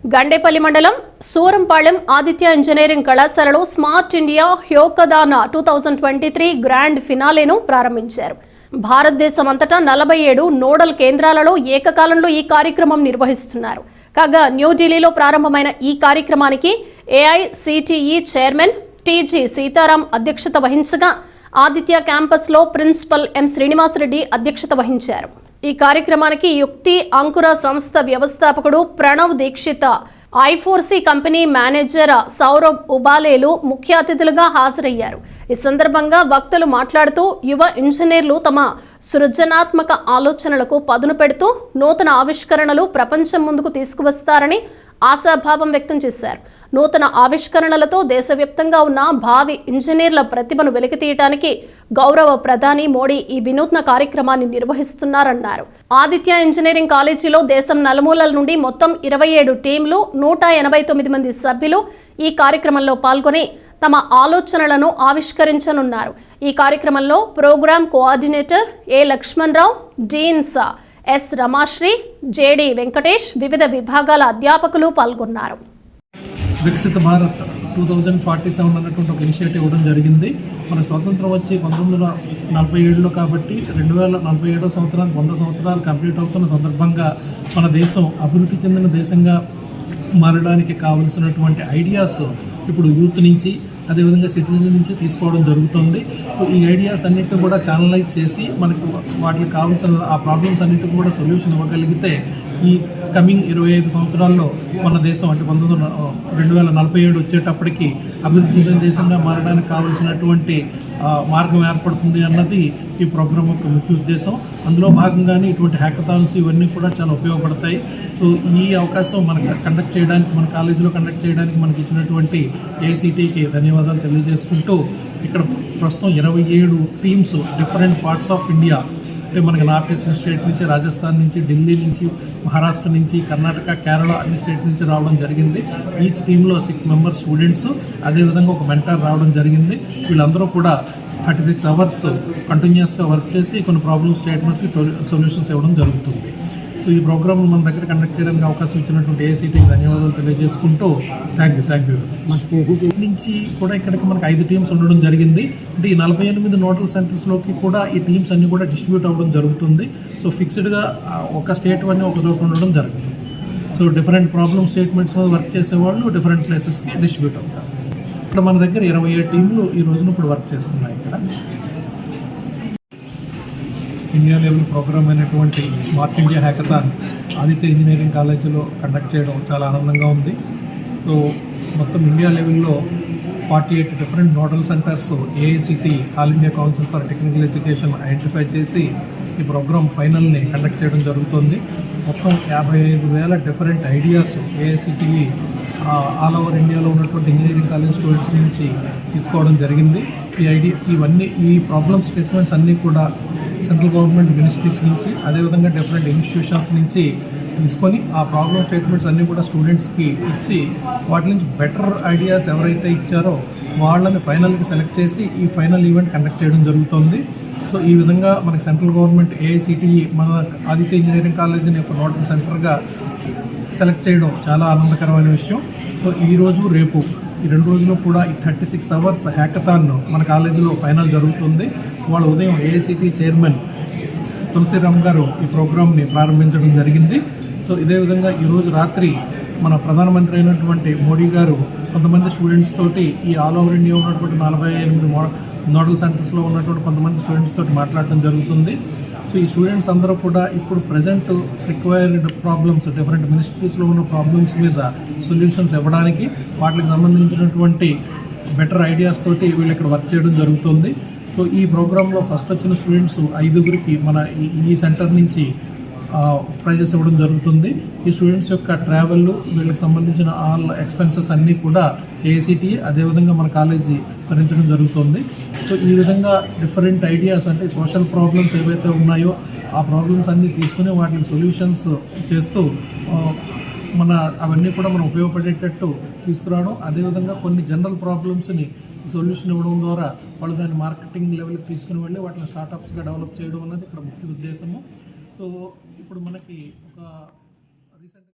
గండేపల్లి మండలం సూరంపాళెం ఆదిత్య ఇంజనీరింగ్ కళాశాలలో smart India హ్యోకథాన్ 2023 grand ఫినాలేను ప్రారంభించారు. భారతదేశం అంతటా 47 నోడల్ కేంద్రాలలో ఏకకాలంలో ఈ కార్యక్రమం నిర్వహిస్తున్నారు. కాగా న్యూఢిల్లీలో ప్రారంభమైన ఈ కార్యక్రమానికి ఏఐసిటిఈ చైర్మన్ టీజీ సీతారాం అధ్యక్షత వహించగా ఆదిత్య క్యాంపస్లో ప్రిన్సిపల్ ఎం శ్రీనివాసరెడ్డి అధ్యక్షత వహించారు. ఈ కార్యక్రమానికి యుక్తి అంకుర సంస్థ వ్యవస్థాపకుడు Pranav Dikshita, I4C company manager Saurabh ఉబాలేలు ముఖ్య అతిథులుగా హాజరయ్యారు. ఈ సందర్భంగా వక్తలు మాట్లాడుతూ యువ ఇంజనీర్లు తమ సృజనాత్మక ఆలోచనలకు పదును పెడుతూ నూతన ఆవిష్కరణలు ప్రపంచం ముందుకు తీసుకువస్తారని ఆశాభావం వ్యక్తం చేశారు. నూతన ఆవిష్కరణలతో దేశవ్యాప్తంగా ఉన్న భావి ఇంజనీర్ల ప్రతిభను వెలికితీయడానికి గౌరవ ప్రధాని మోడీ ఈ వినూత్న కార్యక్రమాన్ని నిర్వహిస్తున్నారన్నారు. ఆదిత్య ఇంజనీరింగ్ కాలేజీలో దేశం నలుమూలల నుండి మొత్తం 27 టీంలు, 189 మంది సభ్యులు ఈ కార్యక్రమంలో పాల్గొని తమ ఆలోచనలను ఆవిష్కరించనున్నారు. ఈ కార్యక్రమంలో program coordinator A Lakshmanarao, deans S Ramasri, JD Venkatesh, వివిధ విభాగాల అధ్యాపకులు పాల్గొన్నారు. వికసిత భారత్ 2047 అన్నటువంటి ఒక ఇనిషియేటివ్ ఇవ్వడం జరిగింది. మన స్వాతంత్రం వచ్చి 1947లో కాబట్టి 2047 సంవత్సరానికి 100 సంవత్సరాలు కంప్లీట్ అవుతున్న సందర్భంగా మన దేశం అభివృద్ధి చెందిన దేశంగా మారడానికి కావలసినటువంటి ఐడియాస్ ఇప్పుడు యూత్ నుంచి అదేవిధంగా సిటిజన్ నుంచి తీసుకోవడం జరుగుతుంది. సో ఈ ఐడియాస్ అన్నిటిని కూడా ఛానలైజ్ చేసి మనకు వాటికి కావాల్సిన ఆ ప్రాబ్లమ్స్ అన్నిటికి కూడా సొల్యూషన్ ఇవ్వగలిగితే ఈ కమింగ్ 25 సంవత్సరాల్లో మన దేశం అంటే 2047 వచ్చేటప్పటికి అభివృద్ధి చెందిన దేశంగా మారడానికి కావాల్సినటువంటి మార్గం ఏర్పడుతుంది అన్నది ఈ ప్రోగ్రామ్ యొక్క ముఖ్య ఉద్దేశం. అందులో భాగంగానే ఇటువంటి హ్యాకథాన్స్ ఇవన్నీ కూడా చాలా ఉపయోగపడతాయి. సో ఈ అవకాశం మనకు కండక్ట్ చేయడానికి, మన కాలేజీలో కండక్ట్ చేయడానికి మనకి ఇచ్చినటువంటి ఏఐసిటికి ధన్యవాదాలు తెలియజేసుకుంటూ, ఇక్కడ ప్రస్తుతం 27 teams different parts of India అంటే మనకి నార్త్ ఈస్టర్న్ స్టేట్ నుంచి, రాజస్థాన్ నుంచి, ఢిల్లీ నుంచి, మహారాష్ట్ర నుంచి, కర్ణాటక, కేరళ అన్ని స్టేట్ నుంచి రావడం జరిగింది. ఈచ్ టీంలో 6 మెంబర్స్ స్టూడెంట్స్, అదేవిధంగా ఒక మెంటర్ రావడం జరిగింది. వీళ్ళందరూ కూడా 36 అవర్స్ కంటిన్యూస్గా వర్క్ చేసి కొన్ని ప్రాబ్లమ్ స్టేట్మెంట్స్కి సొల్యూషన్స్ ఇవ్వడం జరుగుతుంది. సో ఈ ప్రోగ్రామ్ మన దగ్గర కండక్ట్ చేయడానికి అవకాశం ఇచ్చినటువంటి ఏఐసిటికి ధన్యవాదాలు తెలియజేసుకుంటూ థ్యాంక్ యూ. మా స్టేట్ నుంచి కూడా ఇక్కడికి మనకి 5 టీమ్స్ ఉండడం జరిగింది. అంటే ఈ 48 నోడల్ సెంటర్స్లోకి కూడా ఈ టీమ్స్ అన్ని కూడా డిస్ట్రిబ్యూట్ అవ్వడం జరుగుతుంది. సో ఫిక్స్డ్గా ఒక స్టేట్ అన్నీ ఒక చోట ఉండడం జరుగుతుంది. సో డిఫరెంట్ ప్రాబ్లమ్ స్టేట్మెంట్స్ మీద వర్క్ చేసేవాళ్ళు డిఫరెంట్ ప్లేసెస్కి డిస్ట్రిబ్యూట్ అవుతారు. ఇక్కడ మన దగ్గర 27 టీంలు ఈ రోజున ఇప్పుడు వర్క్ చేస్తున్నాయి. ఇక్కడ ఇండియా లెవెల్ ప్రోగ్రామ్ అయినటువంటి smart India hackathon Aditya engineering కాలేజీలో కండక్ట్ చేయడం చాలా ఆనందంగా ఉంది. సో మొత్తం ఇండియా లెవెల్లో 48 different nodal centres AICTE all India council for technical education identify చేసి ఈ ప్రోగ్రామ్ ఫైనల్ని కండక్ట్ చేయడం జరుగుతుంది. మొత్తం 55,000 different ideas AICTE all over ఇండియాలో ఉన్నటువంటి ఇంజనీరింగ్ కాలేజ్ స్టూడెంట్స్ నుంచి తీసుకోవడం జరిగింది. ఈ ప్రాబ్లమ్ స్టేట్మెంట్స్ అన్నీ కూడా సెంట్రల్ గవర్నమెంట్ మినిస్ట్రీస్ నుంచి, అదేవిధంగా డిఫరెంట్ ఇన్స్టిట్యూషన్స్ నుంచి తీసుకొని ఆ ప్రాబ్లమ్ స్టేట్మెంట్స్ అన్నీ కూడా స్టూడెంట్స్కి ఇచ్చి వాటి నుంచి బెటర్ ఐడియాస్ ఎవరైతే ఇచ్చారో వాళ్ళని ఫైనల్కి సెలెక్ట్ చేసి ఈ ఫైనల్ ఈవెంట్ కండక్ట్ చేయడం జరుగుతుంది. సో ఈ విధంగా మనకి సెంట్రల్ గవర్నమెంట్ ఏఐసిటిఈ మన ఆదిత్య ఇంజనీరింగ్ కాలేజీని ఒక నోడల్ సెంటర్గా సెలెక్ట్ చేయడం చాలా ఆనందకరమైన విషయం. సో ఈరోజు రేపు ఈ 2 రోజులు కూడా ఈ 36 అవర్స్ హ్యాకథాన్ మన కాలేజీలో ఫైనల్ జరుగుతుంది. వాళ్ళ ఉదయం ఏఐసిటి చైర్మన్ తులసిరామ్ గారు ఈ ప్రోగ్రామ్ని ప్రారంభించడం జరిగింది. సో ఇదే విధంగా ఈరోజు రాత్రి మన ప్రధానమంత్రి అయినటువంటి మోడీ గారు కొంతమంది స్టూడెంట్స్ తోటి ఈ ఆల్ ఓవర్ ఇండియా ఉన్నటువంటి 48 నోడల్ సెంటర్స్లో ఉన్నటువంటి కొంతమంది స్టూడెంట్స్ తోటి మాట్లాడడం జరుగుతుంది. సో ఈ స్టూడెంట్స్ అందరూ కూడా ఇప్పుడు ప్రజెంట్ రిక్వైర్డ్ ప్రాబ్లమ్స్, డిఫరెంట్ మినిస్ట్రీస్లో ఉన్న ప్రాబ్లమ్స్ మీద సొల్యూషన్స్ ఇవ్వడానికి వాటికి సంబంధించినటువంటి బెటర్ ఐడియాస్ తోటి వీళ్ళు ఇక్కడ వర్క్ చేయడం జరుగుతుంది. సో ఈ ప్రోగ్రాంలో ఫస్ట్ వచ్చిన స్టూడెంట్స్ 5గురికి మన ఈ సెంటర్ నుంచి ప్రైజెస్ ఇవ్వడం జరుగుతుంది. ఈ స్టూడెంట్స్ యొక్క ట్రావెల్, వీళ్ళకి సంబంధించిన ఆల్ ఎక్స్పెన్సెస్ అన్నీ కూడా ఏఐసిటి అదేవిధంగా మన కాలేజీ భరించడం జరుగుతుంది. సో ఈ విధంగా డిఫరెంట్ ఐడియాస్ అంటే సోషల్ ప్రాబ్లమ్స్ ఏవైతే ఉన్నాయో ఆ ప్రాబ్లమ్స్ అన్నీ తీసుకుని వాటికి సొల్యూషన్స్ చేస్తూ అవన్నీ కూడా మనం ఉపయోగపడేటట్టు తీసుకురావడం, అదేవిధంగా కొన్ని జనరల్ ప్రాబ్లమ్స్ని సొల్యూషన్ ఇవ్వడం ద్వారా వాళ్ళు దాన్ని మార్కెటింగ్ లెవెల్కి తీసుకుని వెళ్ళి వాటిని స్టార్టప్స్గా డెవలప్ చేయడం అన్నది ఇక్కడ ముఖ్య ఉద్దేశము. సో ఇప్పుడు మనకి ఒక